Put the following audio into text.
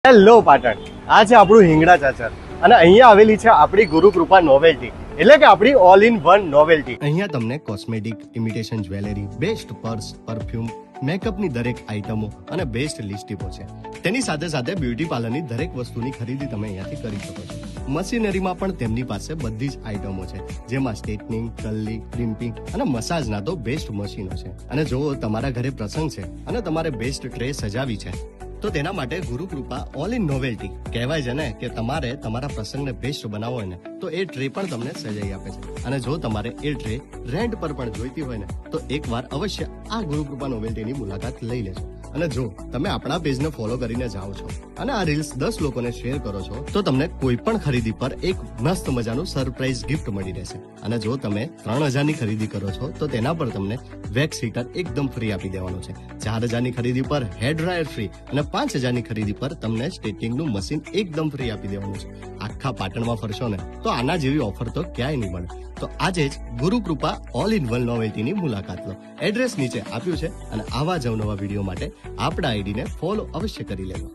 Hello Patan, આ છે આપણું હિંગડા ચાચર અને અહીંયા આવેલી છે આપણી ગુરુકૃપા નોવેલ્ટી, એટલે કે આપણી ઓલ ઇન વન નોવેલ્ટી. અહીંયા તમને cosmetic, imitation jewellery, best purse, perfume, મેકઅપની દરેક આઇટમો અને બેસ્ટ લિપસ્ટિકો છે. તેની સાથે સાથે બ્યુટી પાર્લરની દરેક વસ્તુની ખરીદી તમે અહીંયાથી કરી શકો છો. મશીનરીમાં પણ તેમની પાસે બધી જ આઇટમો છે, જેમાં સ્ટ્રેટનિંગ, કર્લી, ક્રિમ્પિંગ અને મસાજના તો બેસ્ટ મશીનો છે. અને જો તમારા ઘરે પ્રસંગ છે અને તમારે બેસ્ટ ટ્રે સજાવી છે તો તેના માટે ગુરુકૃપા ઓલ ઇન નોવેલ્ટી. કહેવાય છે ને કે તમારે તમારા પ્રસંગને બેસ્ટ બનાવવો હોય ને તો એ ટ્રે પણ તમને સજાઈ આપે છે. અને જો તમારે એ ટ્રે રેન્ટ પર પણ જોઈતી હોય ને તો એકવાર અવશ્ય આ ગુરુકૃપા નોવેલ્ટીની મુલાકાત લઈ લેજો. અને જો તમે આપણા પેજને ફોલો કરીને જાઓ છો અને આ રીલ્સ 10 લોકોને શેર કરો છો તો તમને કોઈ પણ ખરીદી પર એક મસ્ત મજાનું સરપ્રાઈઝ ગિફ્ટ મળી રહેશે. અને જો તમે 3000 ની ખરીદી કરો છો તો તેના પર તમને વેક્સ હીટર એકદમ ફ્રી આપી દેવાનું છે. 4000 ની ખરીદી પર હેર ડ્રાયર ફ્રી અને 5000 ની ખરીદી પર તમને સ્ટ્રેટનિંગનું મશીન એકદમ ફ્રી આપી દેવાનું છે. આખા પાટણમાં ફરશો ને તો આના જેવી ઓફર તો ક્યાંય નહીં મળે. તો આજે જ ગુરુકૃપા ઓલ ઇન વન નોવેલ્ટીની મુલાકાત લો. એડ્રેસ નીચે આપ્યું છે અને આવા જ અવનવા વિડીયો માટે આપણા આઈડીને ફોલો અવશ્ય કરી લેજો.